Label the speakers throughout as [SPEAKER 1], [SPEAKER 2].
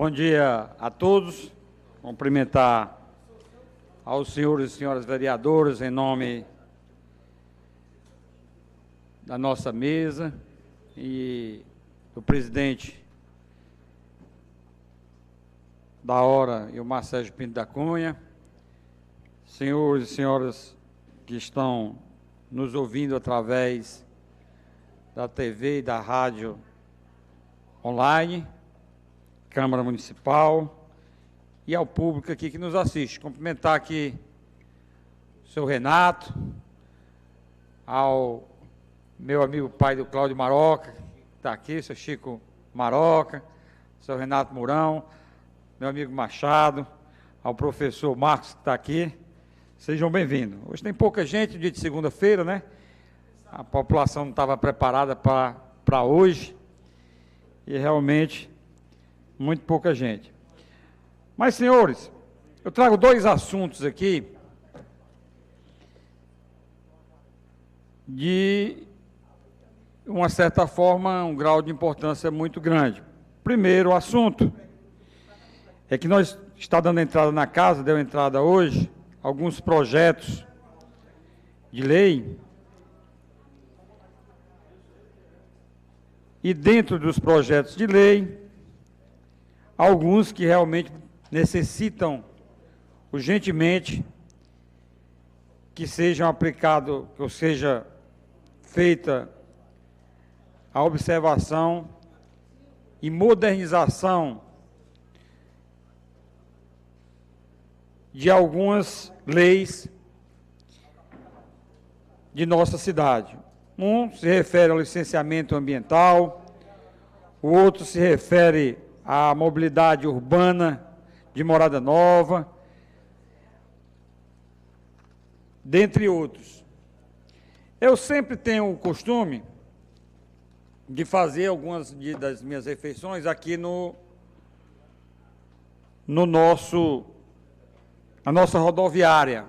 [SPEAKER 1] Bom dia a todos. Cumprimentar aos senhores e senhoras vereadores em nome da nossa mesa e do presidente da hora, Ilmar Sérgio Pinto da Cunha, senhores e senhoras que estão nos ouvindo através da TV e da rádio online, Câmara Municipal e ao público aqui que nos assiste. Cumprimentar aqui o seu Renato, ao meu amigo pai do Cláudio Maroca, que está aqui, seu Chico Maroca, seu Renato Mourão, meu amigo Machado, ao professor Marcos que está aqui. Sejam bem-vindos. Hoje tem pouca gente, dia de segunda-feira, né? A população não estava preparada para hoje e realmente muito pouca gente. Mas, senhores, eu trago dois assuntos aqui de uma certa forma, um grau de importância muito grande. Primeiro assunto é que nós está dando entrada na casa, deu entrada hoje, alguns projetos de lei, e dentro dos projetos de lei, alguns que realmente necessitam urgentemente que sejam aplicados, ou seja, feita a observação e modernização de algumas leis de nossa cidade. Um se refere ao licenciamento ambiental, o outro se refere à mobilidade urbana de morada nova, dentre outros. Eu sempre tenho o costume de fazer algumas das minhas refeições aqui na nossa rodoviária.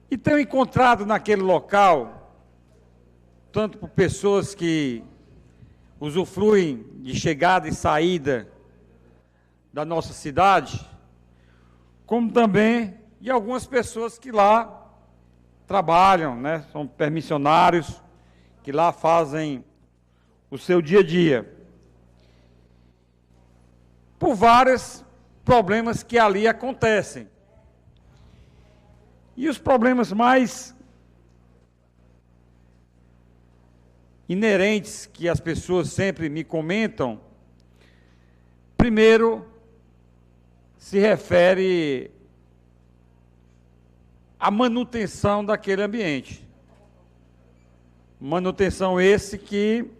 [SPEAKER 1] E tenho encontrado naquele local, tanto por pessoas que usufruem de chegada e saída da nossa cidade, como também de algumas pessoas que lá trabalham, né, são permissionários, que lá fazem o seu dia a dia, por vários problemas que ali acontecem. E os problemas mais inerentes que as pessoas sempre me comentam, primeiro se refere à manutenção daquele ambiente. Manutenção esse que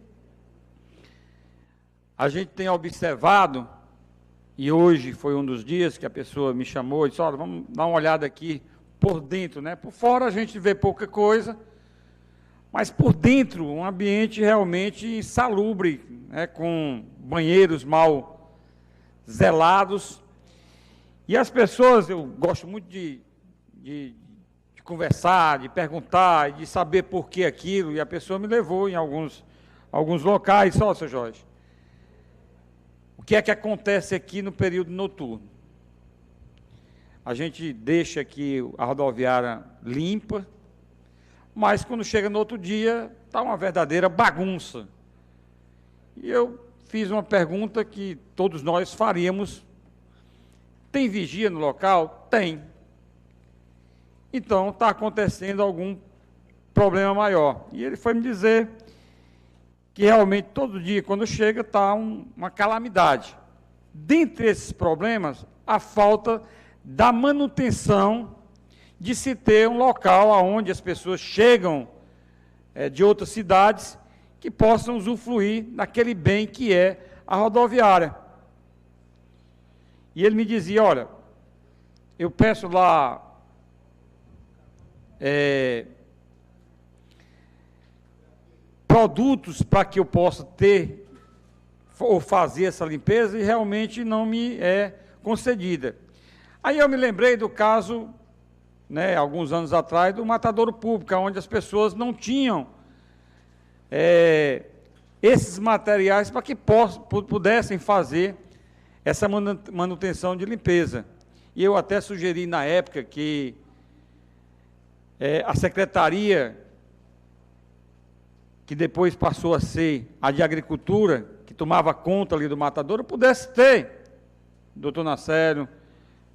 [SPEAKER 1] a gente tem observado, e hoje foi um dos dias que a pessoa me chamou e disse, olha, vamos dar uma olhada aqui por dentro, né? Por fora a gente vê pouca coisa, mas por dentro um ambiente realmente insalubre, né? Com banheiros mal zelados. E as pessoas, eu gosto muito de conversar, de perguntar, de saber por que aquilo, e a pessoa me levou em alguns locais. Ó, seu Jorge, o que é que acontece aqui no período noturno? A gente deixa aqui a rodoviária limpa, mas quando chega no outro dia, está uma verdadeira bagunça. E eu fiz uma pergunta que todos nós faríamos. Tem vigia no local? Tem. Então, está acontecendo algum problema maior. E ele foi me dizer que realmente todo dia, quando chega, está uma calamidade. Dentre esses problemas, a falta da manutenção de se ter um local onde as pessoas chegam de outras cidades que possam usufruir daquele bem que é a rodoviária. E ele me dizia, olha, eu peço lá produtos para que eu possa ter ou fazer essa limpeza e realmente não me é concedida. Aí eu me lembrei do caso, né, alguns anos atrás, do matadouro público, onde as pessoas não tinham esses materiais para que pudessem fazer essa manutenção de limpeza. E eu até sugeri na época que a secretaria, que depois passou a ser a de agricultura, que tomava conta ali do matadouro, pudesse ter, doutor Nacélio,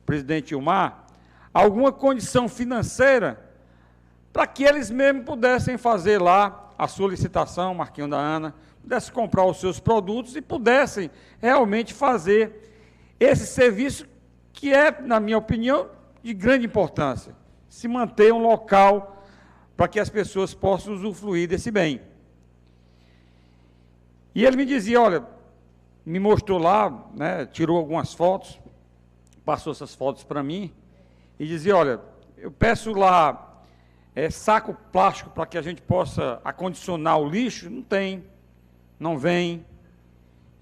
[SPEAKER 1] presidente Ilmar, alguma condição financeira para que eles mesmos pudessem fazer lá a solicitação, Marquinhos da Ana, pudessem comprar os seus produtos e pudessem realmente fazer esse serviço que é, na minha opinião, de grande importância, se manter um local para que as pessoas possam usufruir desse bem. E ele me dizia, olha, me mostrou lá, né, tirou algumas fotos, passou essas fotos para mim, e dizia, olha, eu peço lá saco plástico para que a gente possa acondicionar o lixo, não tem, não vem,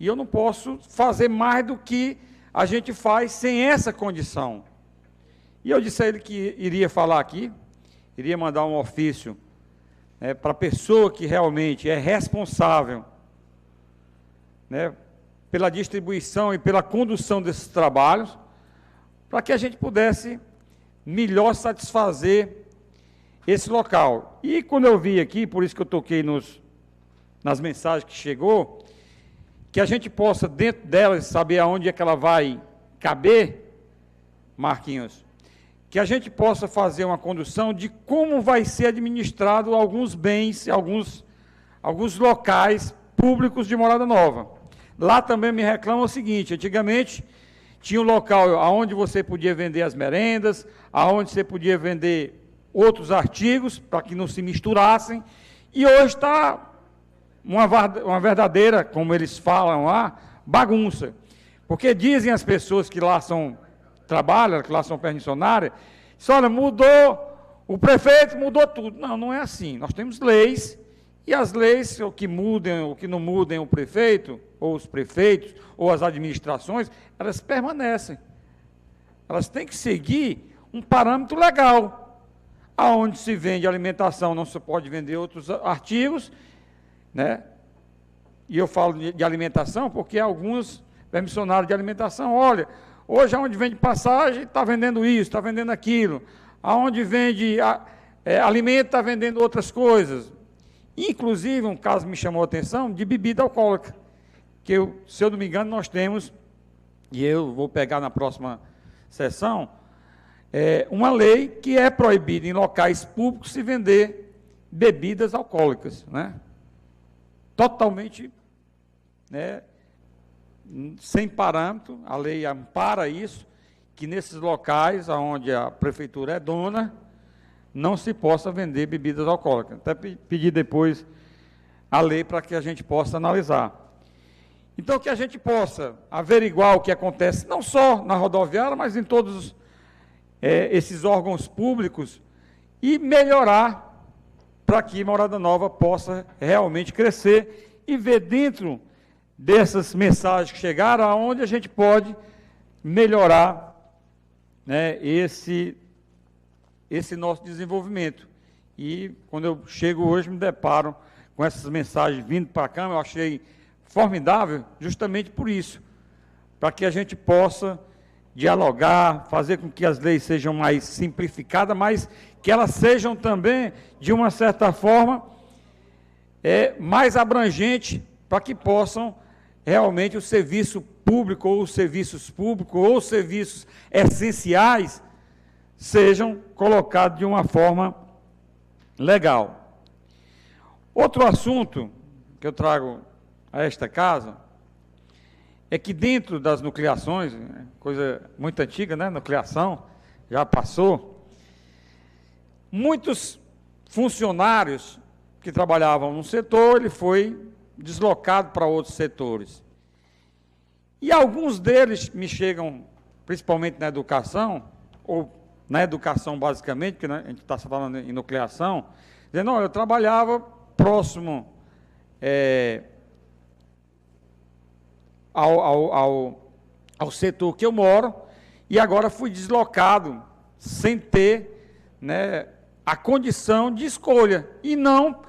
[SPEAKER 1] e eu não posso fazer mais do que a gente faz sem essa condição. E eu disse a ele que iria falar aqui, iria mandar um ofício para a pessoa que realmente é responsável, né, pela distribuição e pela condução desses trabalhos, para que a gente pudesse melhor satisfazer esse local. E quando eu vi aqui, por isso que eu toquei nas mensagens que chegou, que a gente possa, dentro delas, saber aonde é que ela vai caber, Marquinhos, que a gente possa fazer uma condução de como vai ser administrado alguns bens, alguns locais públicos de Morada Nova. Lá também me reclamam o seguinte, antigamente tinha um local onde você podia vender as merendas, aonde você podia vender outros artigos, para que não se misturassem, e hoje está uma verdadeira, como eles falam lá, bagunça. Porque dizem as pessoas que lá trabalham, que lá são permissionárias, olha, mudou, o prefeito mudou tudo. Não, não é assim. Nós temos leis, e as leis, o que mudem, o que não mudem o prefeito, ou os prefeitos, ou as administrações, elas permanecem. Elas têm que seguir um parâmetro legal. Aonde se vende alimentação, não se pode vender outros artigos, né? E eu falo de alimentação porque alguns permissionários de alimentação, olha, hoje aonde vende passagem, está vendendo isso, está vendendo aquilo, aonde vende alimento, está vendendo outras coisas. Inclusive, um caso me chamou a atenção, de bebida alcoólica, que se eu não me engano, nós temos, e eu vou pegar na próxima sessão, uma lei que é proibida em locais públicos se vender bebidas alcoólicas, né? Totalmente, né, sem parâmetro, a lei ampara isso, que nesses locais onde a prefeitura é dona, não se possa vender bebidas alcoólicas. Até pedir depois a lei para que a gente possa analisar. Então, que a gente possa averiguar o que acontece, não só na rodoviária, mas em todos esses órgãos públicos, e melhorar para que Morada Nova possa realmente crescer e ver dentro dessas mensagens que chegaram, aonde a gente pode melhorar, né, esse nosso desenvolvimento. E quando eu chego hoje, me deparo com essas mensagens vindo para cá, eu achei formidável justamente por isso, para que a gente possa dialogar, fazer com que as leis sejam mais simplificadas, mas que elas sejam também, de uma certa forma, mais abrangentes, para que possam realmente o serviço público, ou os serviços públicos, ou os serviços essenciais, sejam colocados de uma forma legal. Outro assunto que eu trago a esta casa é que dentro das nucleações, coisa muito antiga, né, nucleação, já passou, muitos funcionários que trabalhavam num setor, ele foi deslocado para outros setores. E alguns deles me chegam, principalmente na educação, ou na educação basicamente, porque, né, a gente está falando em nucleação, dizendo, não, eu trabalhava próximo ao setor que eu moro, e agora fui deslocado sem ter, né, a condição de escolha, e não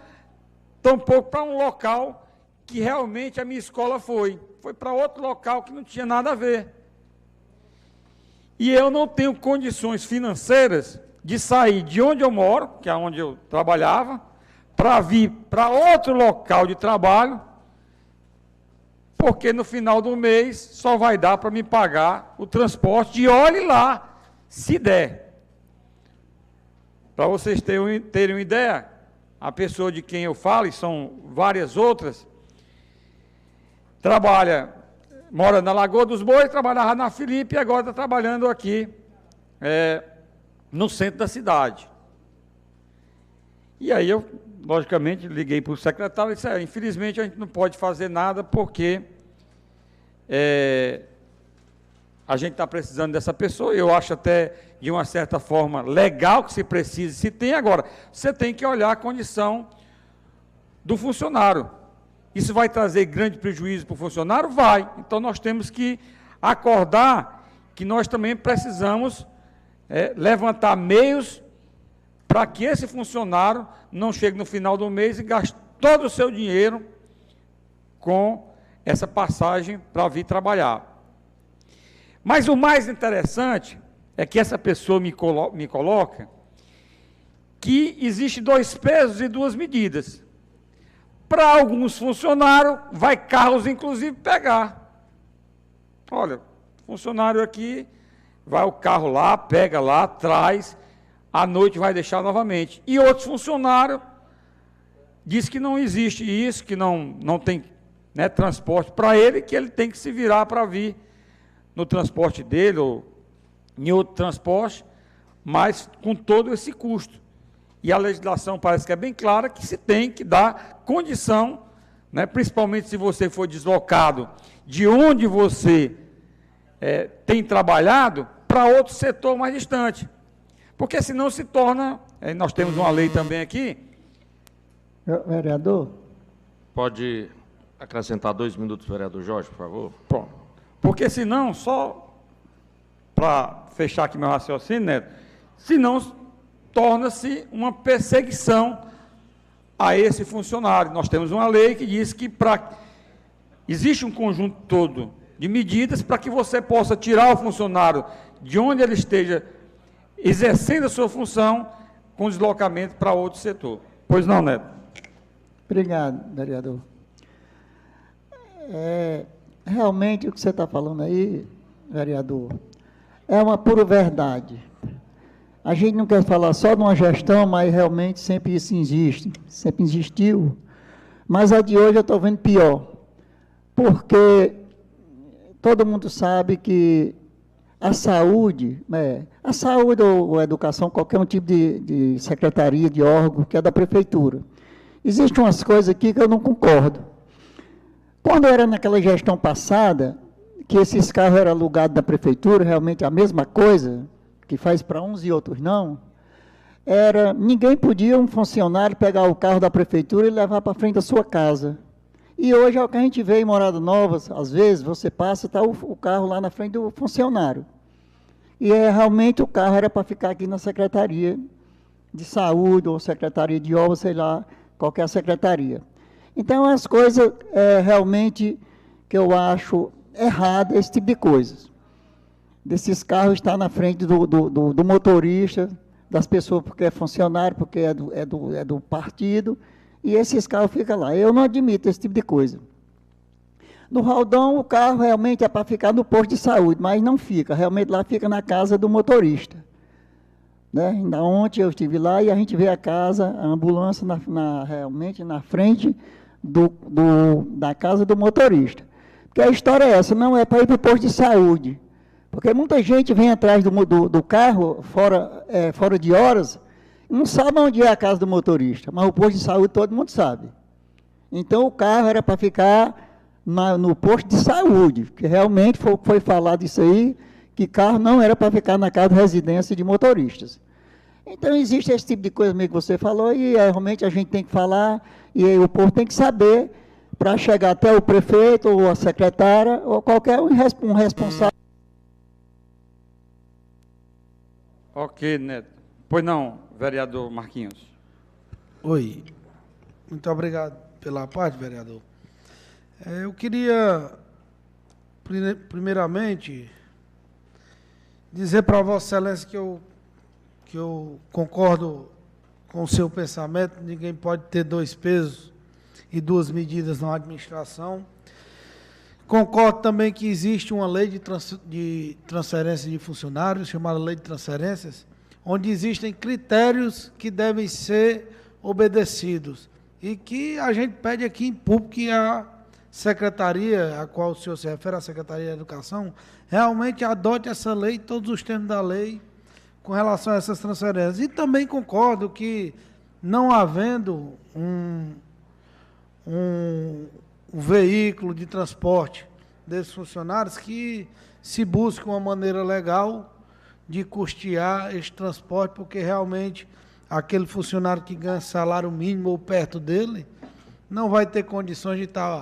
[SPEAKER 1] tampouco para um local que realmente a minha escola foi para outro local que não tinha nada a ver. E eu não tenho condições financeiras de sair de onde eu moro, que é onde eu trabalhava, para vir para outro local de trabalho, porque no final do mês só vai dar para me pagar o transporte, e olhe lá, se der. Para vocês terem uma ideia, a pessoa de quem eu falo, e são várias outras, mora na Lagoa dos Bois, trabalhava na Filipe e agora está trabalhando aqui no centro da cidade. E aí eu, logicamente, liguei para o secretário e disse, infelizmente a gente não pode fazer nada porque a gente está precisando dessa pessoa. Eu acho até, de uma certa forma, legal que se precise, se tem. Agora, você tem que olhar a condição do funcionário. Isso vai trazer grande prejuízo para o funcionário? Vai. Então, nós temos que acordar que nós também precisamos levantar meios para que esse funcionário não chegue no final do mês e gaste todo o seu dinheiro com essa passagem para vir trabalhar. Mas o mais interessante é que essa pessoa me coloca que existe 2 pesos e 2 medidas. Para alguns funcionários, vai carros, inclusive, pegar. Olha, funcionário aqui, vai o carro lá, pega lá, traz, à noite vai deixar novamente. E outros funcionários diz que não existe isso, que não tem transporte para ele, que ele tem que se virar para vir no transporte dele ou em outro transporte, mas com todo esse custo. E a legislação parece que é bem clara que se tem que dar condição, principalmente se você for deslocado de onde você tem trabalhado para outro setor mais distante. Porque senão se torna, nós temos uma lei também aqui.
[SPEAKER 2] Vereador?
[SPEAKER 3] Pode acrescentar 2 minutos, vereador Jorge, por favor?
[SPEAKER 1] Pronto. Porque senão, só para fechar aqui meu raciocínio, Neto, senão torna-se uma perseguição a esse funcionário. Nós temos uma lei que diz que existe um conjunto todo de medidas para que você possa tirar o funcionário de onde ele esteja exercendo a sua função com deslocamento para outro setor. Pois não, Neto?
[SPEAKER 2] Obrigado, vereador. Realmente o que você está falando aí, vereador, é uma pura verdade. A gente não quer falar só de uma gestão, mas realmente sempre isso existe, sempre existiu. Mas a de hoje eu estou vendo pior, porque todo mundo sabe que a saúde ou a educação, qualquer um tipo de secretaria, de órgão, que é da prefeitura. Existem umas coisas aqui que eu não concordo. Quando era naquela gestão passada, que esses carros eram alugados da prefeitura, realmente a mesma coisa, que faz para uns e outros não, ninguém podia, um funcionário, pegar o carro da prefeitura e levar para frente da sua casa. E hoje é o que a gente vê em Morada Nova, às vezes você passa, está o carro lá na frente do funcionário. E realmente o carro era para ficar aqui na Secretaria de Saúde, ou Secretaria de Obras, sei lá, qualquer secretaria. Então, as coisas realmente que eu acho errado, esse tipo de coisas. Desses carros estar na frente do motorista, das pessoas porque é funcionário, porque é do partido, e esses carros ficam lá. Eu não admito esse tipo de coisa. No Raldão, o carro realmente é para ficar no posto de saúde, mas não fica, realmente lá fica na casa do motorista. Ainda ontem eu estive lá e a gente vê a ambulância realmente na frente da casa do motorista. Porque a história é essa, não é para ir para o posto de saúde. Porque muita gente vem atrás do carro, fora de horas, e não sabe onde é a casa do motorista, mas o posto de saúde todo mundo sabe. Então, o carro era para ficar no posto de saúde, porque realmente foi falado isso aí, que carro não era para ficar na casa de residência de motoristas. Então, existe esse tipo de coisa mesmo que você falou, e realmente a gente tem que falar, e aí o povo tem que saber, para chegar até o prefeito, ou a secretária, ou qualquer um responsável.
[SPEAKER 1] Ok, Neto. Pois não, vereador Marquinhos.
[SPEAKER 4] Oi. Muito obrigado pela parte, vereador. Eu queria, primeiramente, dizer para Vossa Excelência que eu concordo com o seu pensamento. Ninguém pode ter dois pesos e duas medidas na administração. Concordo também que existe uma lei de transferência de funcionários, chamada Lei de Transferências, onde existem critérios que devem ser obedecidos e que a gente pede aqui em público que a secretaria, a qual o senhor se refere, a Secretaria da Educação, realmente adote essa lei, todos os termos da lei, com relação a essas transferências. E também concordo que, não havendo um veículo de transporte desses funcionários, que se busque uma maneira legal de custear esse transporte, porque realmente aquele funcionário que ganha salário mínimo ou perto dele não vai ter condições de estar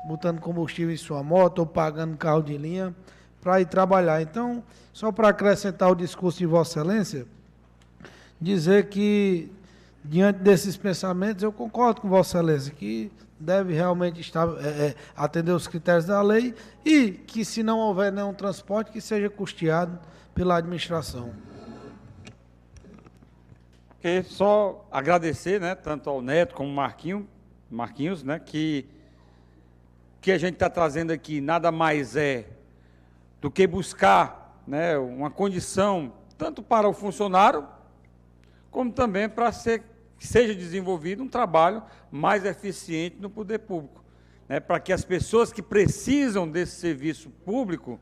[SPEAKER 4] botando combustível em sua moto ou pagando carro de linha para ir trabalhar. Então, só para acrescentar o discurso de Vossa Excelência, dizer que, diante desses pensamentos, eu concordo com Vossa Excelência, que deve realmente atender os critérios da lei e que, se não houver nenhum transporte, que seja custeado pela administração.
[SPEAKER 1] Okay, só agradecer, né, tanto ao Neto como ao Marquinhos, né, que a gente está trazendo aqui nada mais é do que buscar, né, uma condição tanto para o funcionário, como também para que seja desenvolvido um trabalho mais eficiente no poder público, né, para que as pessoas que precisam desse serviço público,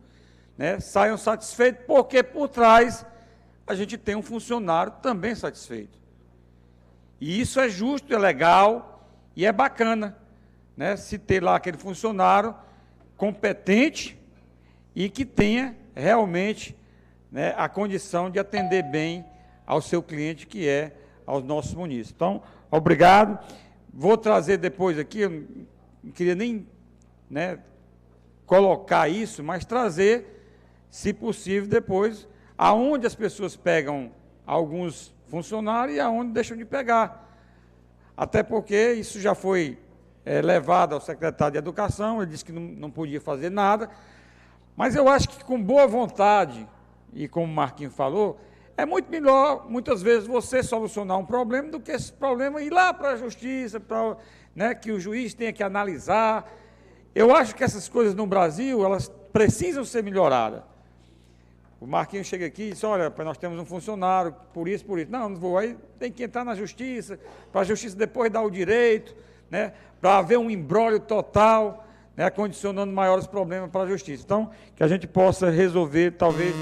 [SPEAKER 1] né, saiam satisfeitos, porque por trás a gente tem um funcionário também satisfeito. E isso é justo, é legal e é bacana, né, se ter lá aquele funcionário competente e que tenha realmente, né, a condição de atender bem ao seu cliente, que é aos nossos munícipes. Então, obrigado. Vou trazer depois aqui, eu não queria nem, né, colocar isso, mas trazer, se possível, depois, aonde as pessoas pegam alguns funcionários e aonde deixam de pegar. Até porque isso já foi levado ao secretário de Educação, ele disse que não podia fazer nada, mas eu acho que com boa vontade, e como o Marquinhos falou, é muito melhor, muitas vezes, você solucionar um problema do que esse problema ir lá para a justiça, né, que o juiz tenha que analisar. Eu acho que essas coisas no Brasil, elas precisam ser melhoradas. O Marquinhos chega aqui e diz, olha, nós temos um funcionário, por isso. Não vou, aí tem que entrar na justiça, para a justiça depois dar o direito, né, para haver um imbróglio total, né, condicionando maiores problemas para a justiça. Então, que a gente possa resolver, talvez...